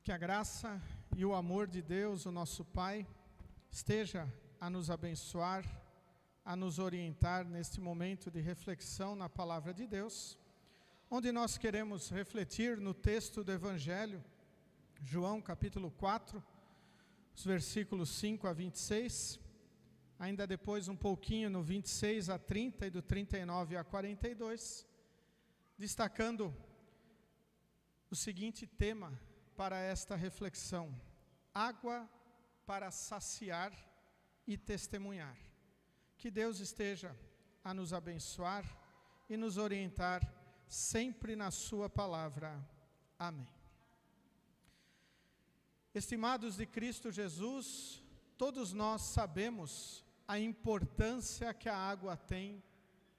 Que a graça e o amor de Deus, o nosso Pai, esteja a nos abençoar, a nos orientar neste momento de reflexão na Palavra de Deus, onde nós queremos refletir no texto do Evangelho, João capítulo 4, os versículos 5 a 26, ainda depois um pouquinho no 26 a 30 e do 39 a 42, destacando o seguinte tema para esta reflexão: água para saciar e testemunhar. Que Deus esteja a nos abençoar e nos orientar sempre na sua palavra. Amém. Estimados de Cristo Jesus, todos nós sabemos a importância que a água tem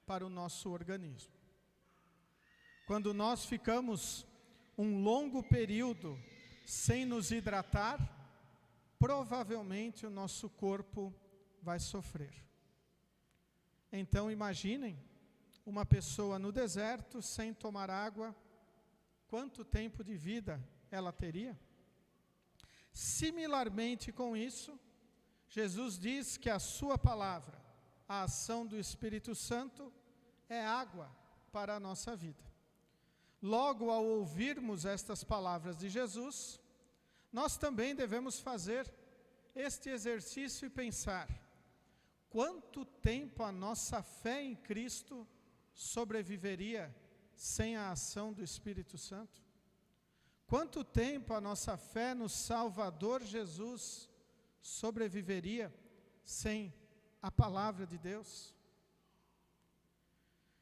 para o nosso organismo. Quando nós ficamos um longo período sem nos hidratar, provavelmente o nosso corpo vai sofrer. Então imaginem uma pessoa no deserto sem tomar água, quanto tempo de vida ela teria? Similarmente com isso, Jesus diz que a sua palavra, a ação do Espírito Santo, é água para a nossa vida. Logo, ao ouvirmos estas palavras de Jesus, nós também devemos fazer este exercício e pensar: quanto tempo a nossa fé em Cristo sobreviveria sem a ação do Espírito Santo? Quanto tempo a nossa fé no Salvador Jesus sobreviveria sem a palavra de Deus?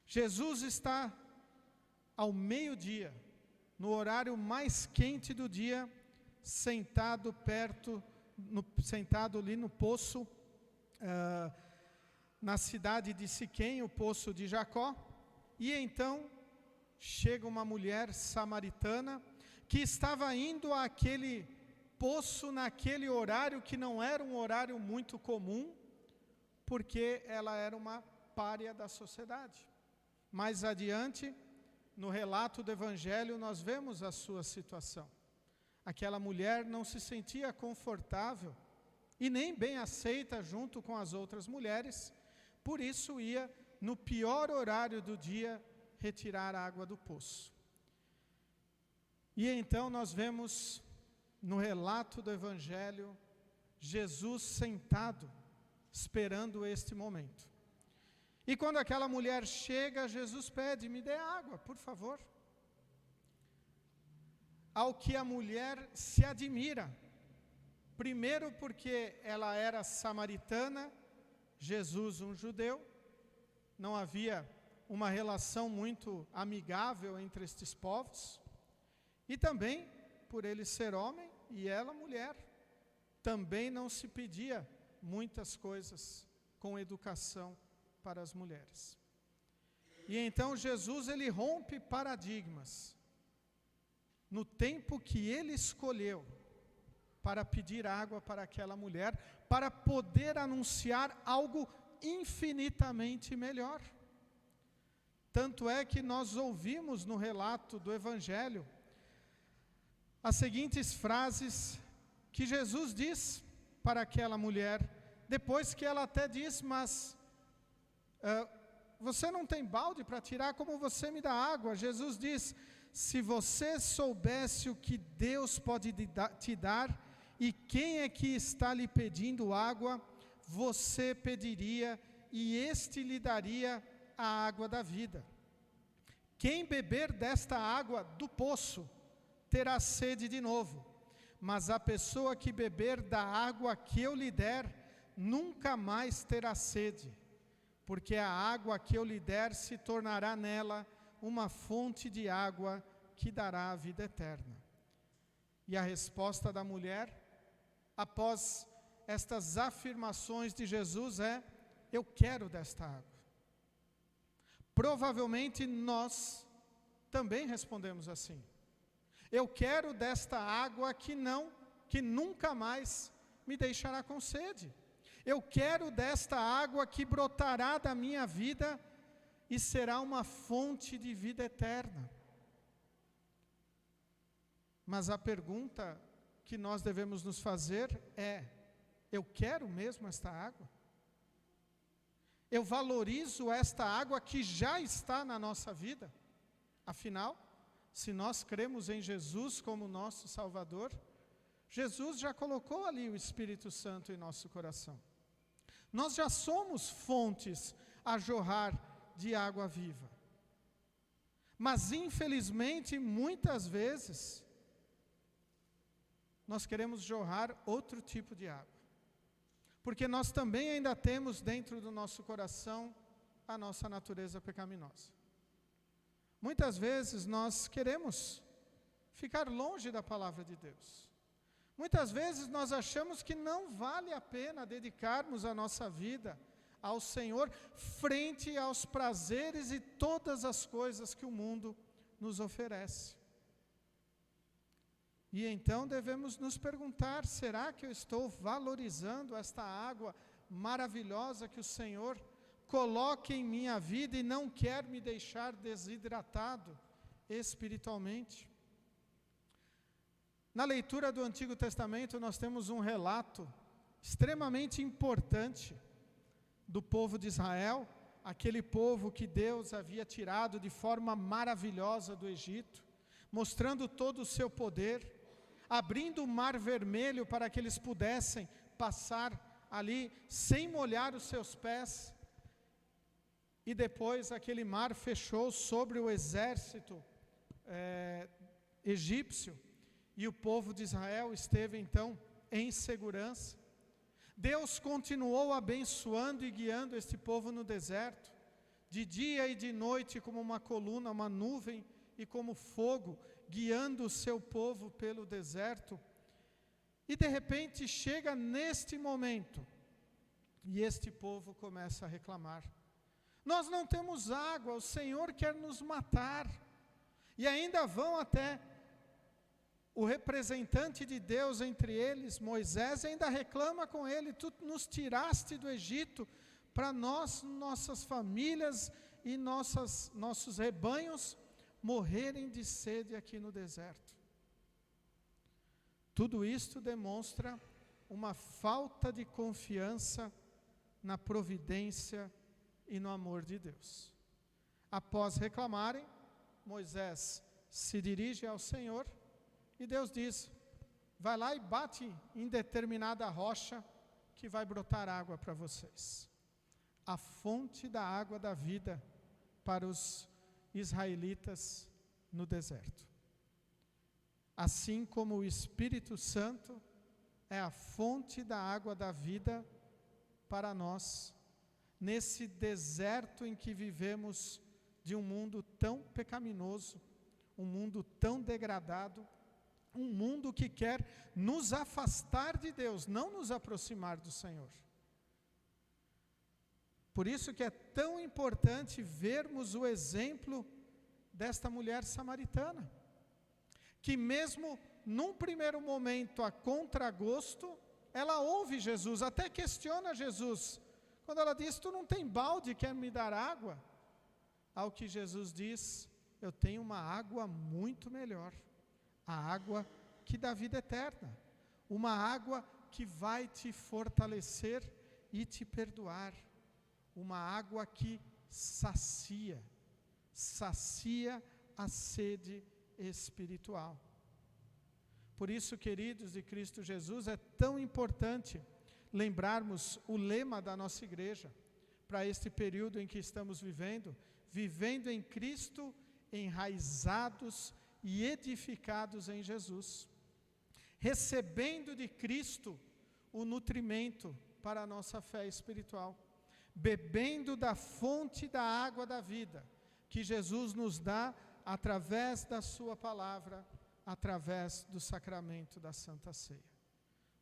Jesus está ao meio-dia, no horário mais quente do dia, sentado ali no poço, na cidade de Siquém, o poço de Jacó, e então chega uma mulher samaritana que estava indo àquele poço naquele horário que não era um horário muito comum, porque ela era uma pária da sociedade. Mais adiante, no relato do Evangelho, nós vemos a sua situação. Aquela mulher não se sentia confortável e nem bem aceita junto com as outras mulheres, por isso ia, no pior horário do dia, retirar a água do poço. E então nós vemos, no relato do Evangelho, Jesus sentado, esperando este momento. E quando aquela mulher chega, Jesus pede: me dê água, por favor. Ao que a mulher se admira, primeiro porque ela era samaritana, Jesus um judeu, não havia uma relação muito amigável entre estes povos, e também por ele ser homem e ela mulher, também não se pedia muitas coisas com educação para as mulheres. E então Jesus, ele rompe paradigmas no tempo que ele escolheu para pedir água para aquela mulher, para poder anunciar algo infinitamente melhor. Tanto é que nós ouvimos no relato do Evangelho as seguintes frases que Jesus diz para aquela mulher, depois que ela até diz: mas você não tem balde para tirar, como você me dá água? Jesus diz: se você soubesse o que Deus pode te dar e quem é que está lhe pedindo água, você pediria e este lhe daria a água da vida. Quem beber desta água do poço terá sede de novo, mas a pessoa que beber da água que eu lhe der nunca mais terá sede, porque a água que eu lhe der se tornará nela uma fonte de água que dará a vida eterna. E a resposta da mulher, após estas afirmações de Jesus, é: eu quero desta água. Provavelmente nós também respondemos assim: eu quero desta água que nunca mais me deixará com sede. Eu quero desta água que brotará da minha vida e será uma fonte de vida eterna. Mas a pergunta que nós devemos nos fazer é: eu quero mesmo esta água? Eu valorizo esta água que já está na nossa vida? Afinal, se nós cremos em Jesus como nosso Salvador, Jesus já colocou ali o Espírito Santo em nosso coração. Nós já somos fontes a jorrar de água viva. Mas, infelizmente, muitas vezes, nós queremos jorrar outro tipo de água. Porque nós também ainda temos dentro do nosso coração a nossa natureza pecaminosa. Muitas vezes nós queremos ficar longe da palavra de Deus. Muitas vezes nós achamos que não vale a pena dedicarmos a nossa vida ao Senhor frente aos prazeres e todas as coisas que o mundo nos oferece. E então devemos nos perguntar: será que eu estou valorizando esta água maravilhosa que o Senhor coloca em minha vida e não quer me deixar desidratado espiritualmente? Na leitura do Antigo Testamento nós temos um relato extremamente importante do povo de Israel, aquele povo que Deus havia tirado de forma maravilhosa do Egito, mostrando todo o seu poder, abrindo o mar vermelho para que eles pudessem passar ali sem molhar os seus pés. E depois aquele mar fechou sobre o exército egípcio, e o povo de Israel esteve então em segurança. Deus continuou abençoando e guiando este povo no deserto, de dia e de noite, como uma coluna, uma nuvem e como fogo, guiando o seu povo pelo deserto. E de repente chega neste momento, e este povo começa a reclamar: nós não temos água, o Senhor quer nos matar. E ainda vão até o representante de Deus entre eles, Moisés, e ainda reclama com ele: tu nos tiraste do Egito para nós, nossas famílias e nossos rebanhos morrerem de sede aqui no deserto. Tudo isto demonstra uma falta de confiança na providência e no amor de Deus. Após reclamarem, Moisés se dirige ao Senhor e Deus diz: vai lá e bate em determinada rocha que vai brotar água para vocês. A fonte da água da vida para os israelitas no deserto. Assim como o Espírito Santo é a fonte da água da vida para nós, nesse deserto em que vivemos, de um mundo tão pecaminoso, um mundo tão degradado, um mundo que quer nos afastar de Deus, não nos aproximar do Senhor. Por isso que é tão importante vermos o exemplo desta mulher samaritana, que mesmo num primeiro momento, a contragosto, ela ouve Jesus, até questiona Jesus, quando ela diz: tu não tem balde, quer me dar água? Ao que Jesus diz: eu tenho uma água muito melhor, a água que dá vida eterna, uma água que vai te fortalecer e te perdoar, uma água que sacia a sede espiritual. Por isso, queridos de Cristo Jesus, é tão importante lembrarmos o lema da nossa igreja para este período em que estamos vivendo em Cristo, enraizados e edificados em Jesus, recebendo de Cristo o nutrimento para a nossa fé espiritual, bebendo da fonte da água da vida que Jesus nos dá através da sua palavra, através do sacramento da Santa Ceia.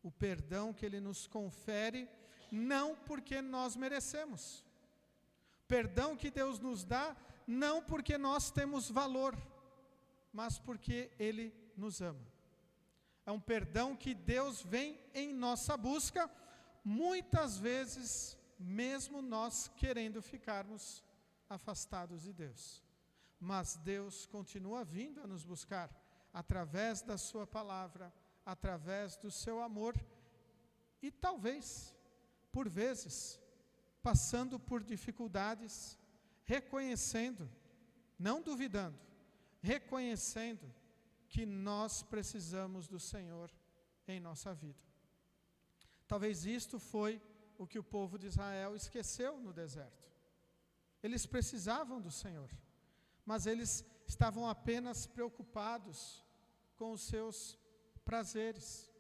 O perdão que Ele nos confere, não porque nós merecemos. Perdão que Deus nos dá, não porque nós temos valor, mas porque Ele nos ama. É um perdão que Deus vem em nossa busca, muitas vezes, mesmo nós querendo ficarmos afastados de Deus. Mas Deus continua vindo a nos buscar, através da sua palavra, através do seu amor e talvez, por vezes, passando por dificuldades, reconhecendo, não duvidando, reconhecendo que nós precisamos do Senhor em nossa vida. Talvez isto foi o que o povo de Israel esqueceu no deserto. Eles precisavam do Senhor, mas eles estavam apenas preocupados com os seus prazeres.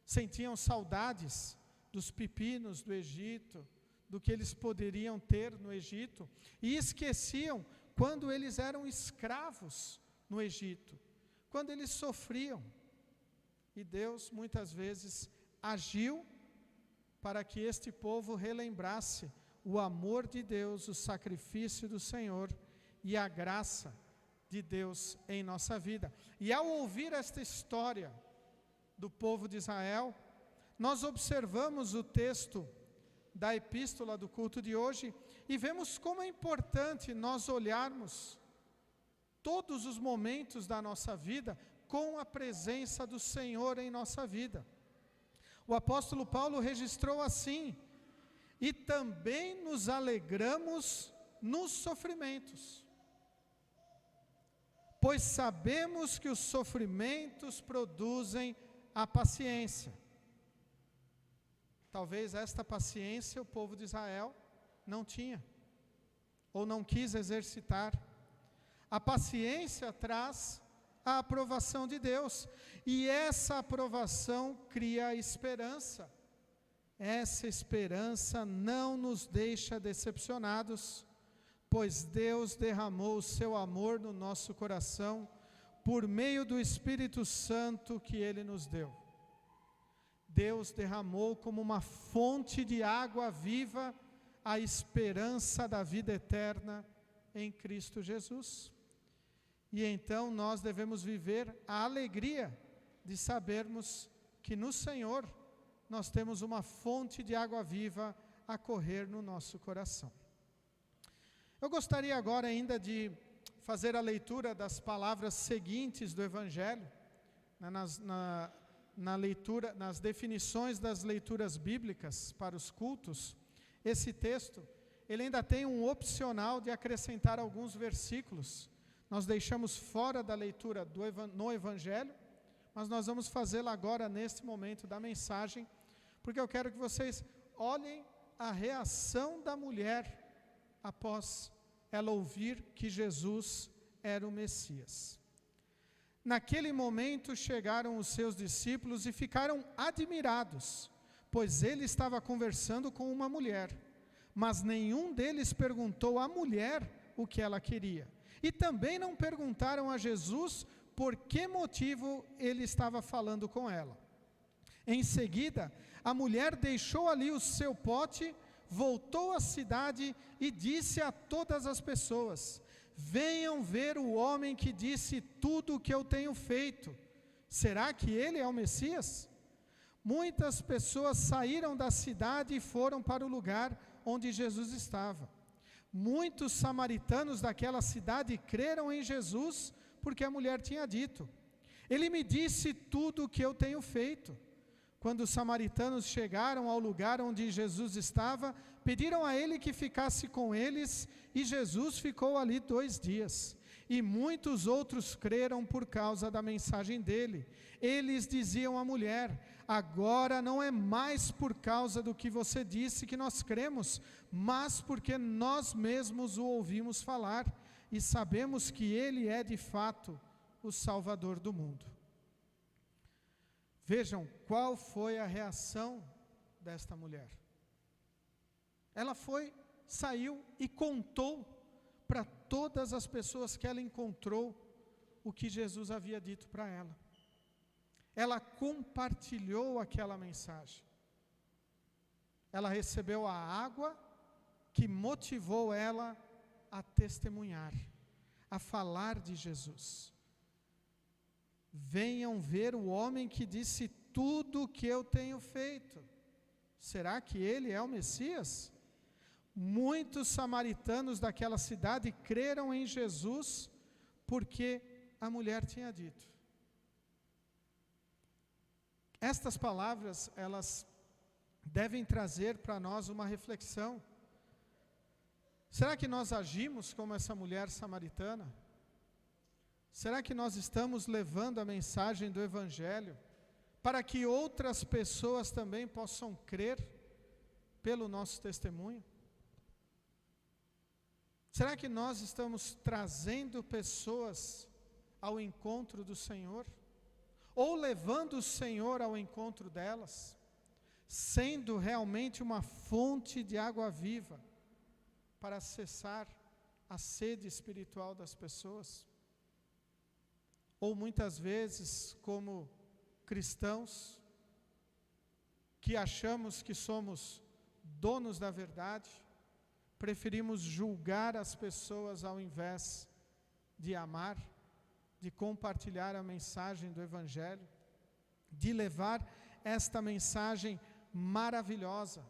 Sentiam saudades dos pepinos do Egito, do que eles poderiam ter no Egito, e esqueciam quando eles eram escravos no Egito, quando eles sofriam. E Deus muitas vezes agiu para que este povo relembrasse o amor de Deus, o sacrifício do Senhor e a graça de Deus em nossa vida. E ao ouvir esta história do povo de Israel, nós observamos o texto da epístola do culto de hoje e vemos como é importante nós olharmos todos os momentos da nossa vida com a presença do Senhor em nossa vida. O apóstolo Paulo registrou assim: e também nos alegramos nos sofrimentos, pois sabemos que os sofrimentos produzem a paciência. Talvez esta paciência o povo de Israel não tinha, ou não quis exercitar. A paciência traz a aprovação de Deus, e essa aprovação cria esperança. Essa esperança não nos deixa decepcionados, pois Deus derramou o seu amor no nosso coração, por meio do Espírito Santo que Ele nos deu. Deus derramou como uma fonte de água viva a esperança da vida eterna em Cristo Jesus. E então nós devemos viver a alegria de sabermos que no Senhor nós temos uma fonte de água viva a correr no nosso coração. Eu gostaria agora ainda de fazer a leitura das palavras seguintes do Evangelho, nas definições das leituras bíblicas para os cultos. Esse texto, ele ainda tem um opcional de acrescentar alguns versículos. Nós deixamos fora da leitura no Evangelho, mas nós vamos fazê-la agora neste momento da mensagem, porque eu quero que vocês olhem a reação da mulher após ela ouvir que Jesus era o Messias. Naquele momento chegaram os seus discípulos e ficaram admirados, pois ele estava conversando com uma mulher, mas nenhum deles perguntou à mulher o que ela queria. E também não perguntaram a Jesus por que motivo ele estava falando com ela. Em seguida, a mulher deixou ali o seu pote, voltou à cidade e disse a todas as pessoas: venham ver o homem que disse tudo o que eu tenho feito. Será que ele é o Messias? Muitas pessoas saíram da cidade e foram para o lugar onde Jesus estava. Muitos samaritanos daquela cidade creram em Jesus, porque a mulher tinha dito: ele me disse tudo o que eu tenho feito. Quando os samaritanos chegaram ao lugar onde Jesus estava, pediram a ele que ficasse com eles, e Jesus ficou ali 2 dias. E muitos outros creram por causa da mensagem dele. Eles diziam à mulher: agora não é mais por causa do que você disse que nós cremos, mas porque nós mesmos o ouvimos falar, e sabemos que ele é de fato o Salvador do mundo. Vejam qual foi a reação desta mulher. Ela saiu e contou para todas as pessoas que ela encontrou o que Jesus havia dito para ela. Ela compartilhou aquela mensagem. Ela recebeu a água que motivou ela a testemunhar, a falar de Jesus. Venham ver o homem que disse tudo o que eu tenho feito. Será que ele é o Messias? Muitos samaritanos daquela cidade creram em Jesus porque a mulher tinha dito. Estas palavras, elas devem trazer para nós uma reflexão. Será que nós agimos como essa mulher samaritana? Será que nós estamos levando a mensagem do Evangelho para que outras pessoas também possam crer pelo nosso testemunho? Será que nós estamos trazendo pessoas ao encontro do Senhor? Ou levando o Senhor ao encontro delas? Sendo realmente uma fonte de água viva para acessar a sede espiritual das pessoas? Ou muitas vezes, como cristãos, que achamos que somos donos da verdade, preferimos julgar as pessoas ao invés de amar, de compartilhar a mensagem do Evangelho, de levar esta mensagem maravilhosa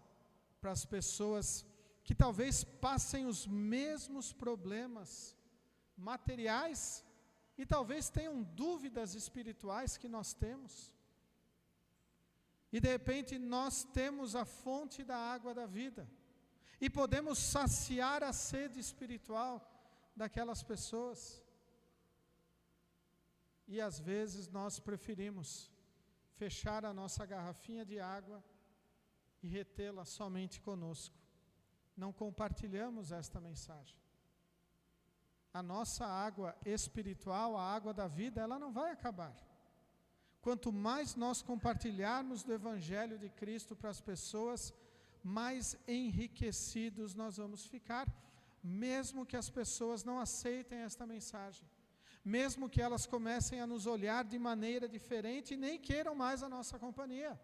para as pessoas que talvez passem os mesmos problemas materiais e talvez tenham dúvidas espirituais que nós temos. E de repente nós temos a fonte da água da vida e podemos saciar a sede espiritual daquelas pessoas. E às vezes nós preferimos fechar a nossa garrafinha de água e retê-la somente conosco. Não compartilhamos esta mensagem. A nossa água espiritual, a água da vida, ela não vai acabar. Quanto mais nós compartilharmos do Evangelho de Cristo para as pessoas, mais enriquecidos nós vamos ficar, mesmo que as pessoas não aceitem esta mensagem, mesmo que elas comecem a nos olhar de maneira diferente e nem queiram mais a nossa companhia.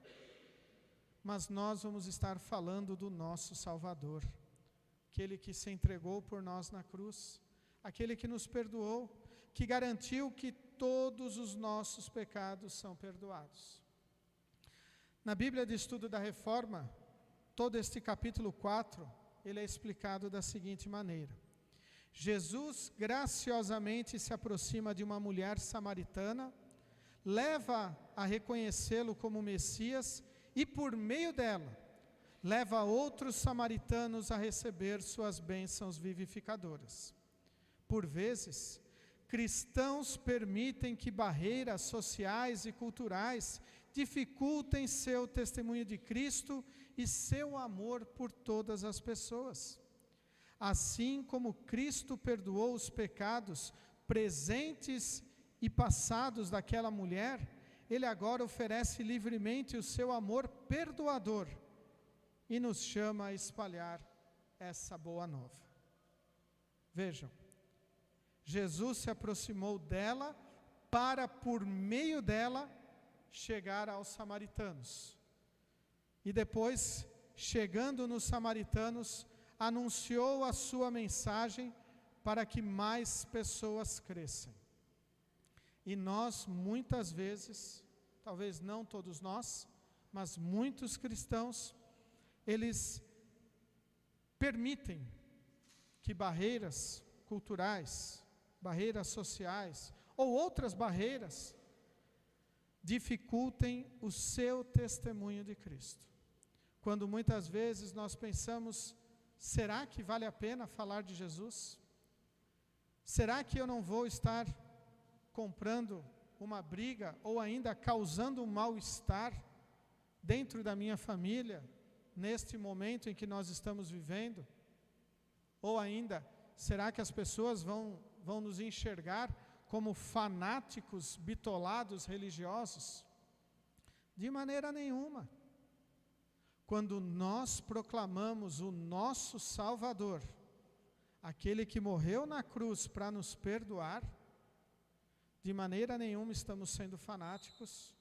Mas nós vamos estar falando do nosso Salvador, aquele que se entregou por nós na cruz, aquele que nos perdoou, que garantiu que todos os nossos pecados são perdoados. Na Bíblia de Estudo da Reforma, todo este capítulo 4, ele é explicado da seguinte maneira: Jesus graciosamente se aproxima de uma mulher samaritana, leva a reconhecê-lo como Messias e, por meio dela, leva outros samaritanos a receber suas bênçãos vivificadoras. Por vezes, cristãos permitem que barreiras sociais e culturais dificultem seu testemunho de Cristo e seu amor por todas as pessoas. Assim como Cristo perdoou os pecados presentes e passados daquela mulher, Ele agora oferece livremente o seu amor perdoador e nos chama a espalhar essa boa nova. Vejam, Jesus se aproximou dela para, por meio dela, chegar aos samaritanos. E depois, chegando nos samaritanos, anunciou a sua mensagem para que mais pessoas cresçam. E nós, muitas vezes, talvez não todos nós, mas muitos cristãos, eles permitem que barreiras culturais, barreiras sociais ou outras barreiras dificultem o seu testemunho de Cristo. Quando muitas vezes nós pensamos, será que vale a pena falar de Jesus? Será que eu não vou estar comprando uma briga ou ainda causando um mal-estar dentro da minha família, neste momento em que nós estamos vivendo? Ou ainda, será que as pessoas vão nos enxergar como fanáticos, bitolados religiosos? De maneira nenhuma. Quando nós proclamamos o nosso Salvador, aquele que morreu na cruz para nos perdoar, de maneira nenhuma estamos sendo fanáticos,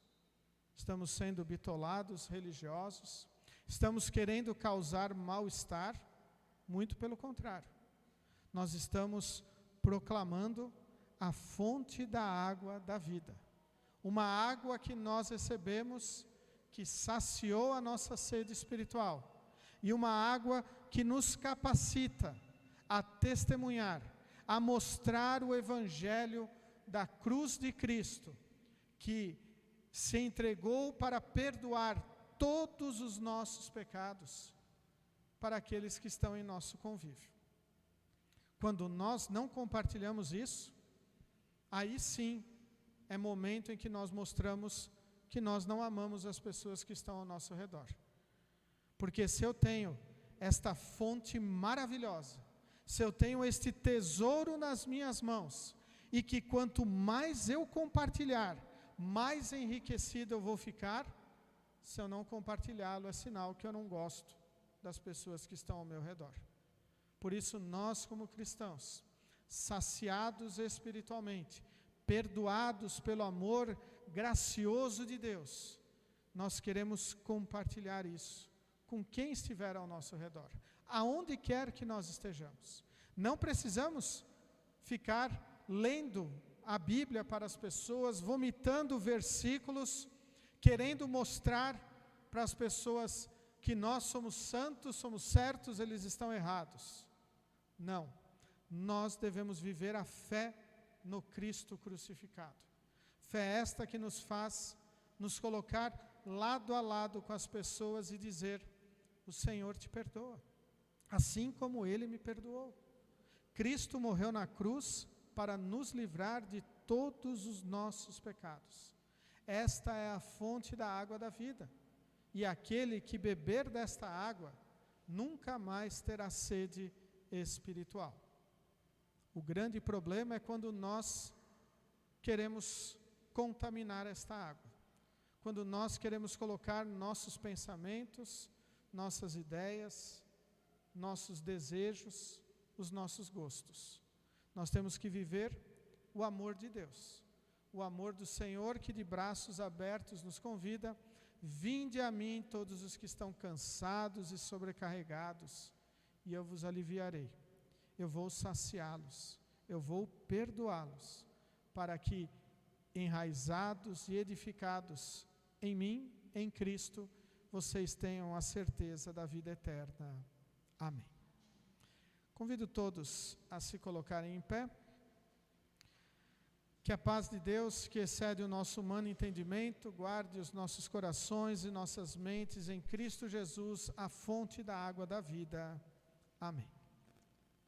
estamos sendo bitolados religiosos, estamos querendo causar mal-estar, muito pelo contrário. Nós estamos proclamando a fonte da água da vida. Uma água que nós recebemos, que saciou a nossa sede espiritual. E uma água que nos capacita a testemunhar, a mostrar o Evangelho da cruz de Cristo, que se entregou para perdoar todos os nossos pecados para aqueles que estão em nosso convívio. Quando nós não compartilhamos isso, aí sim é momento em que nós mostramos que nós não amamos as pessoas que estão ao nosso redor. Porque se eu tenho esta fonte maravilhosa, se eu tenho este tesouro nas minhas mãos, e que quanto mais eu compartilhar, mais enriquecido eu vou ficar, se eu não compartilhá-lo, é sinal que eu não gosto das pessoas que estão ao meu redor. Por isso, nós como cristãos, saciados espiritualmente, perdoados pelo amor gracioso de Deus, nós queremos compartilhar isso com quem estiver ao nosso redor, aonde quer que nós estejamos. Não precisamos ficar lendo a Bíblia para as pessoas, vomitando versículos, querendo mostrar para as pessoas que nós somos santos, somos certos, eles estão errados. Não, nós devemos viver a fé no Cristo crucificado. Fé esta que nos faz nos colocar lado a lado com as pessoas e dizer: o Senhor te perdoa, assim como Ele me perdoou. Cristo morreu na cruz para nos livrar de todos os nossos pecados. Esta é a fonte da água da vida. E aquele que beber desta água nunca mais terá sede espiritual. O grande problema é quando nós queremos contaminar esta água. Quando nós queremos colocar nossos pensamentos, nossas ideias, nossos desejos, os nossos gostos. Nós temos que viver o amor de Deus, o amor do Senhor que de braços abertos nos convida: vinde a mim todos os que estão cansados e sobrecarregados, e eu vos aliviarei. Eu vou saciá-los, eu vou perdoá-los, para que, enraizados e edificados em mim, em Cristo, vocês tenham a certeza da vida eterna. Amém. Convido todos a se colocarem em pé. Que a paz de Deus, que excede o nosso humano entendimento, guarde os nossos corações e nossas mentes em Cristo Jesus, a fonte da água da vida. Amém.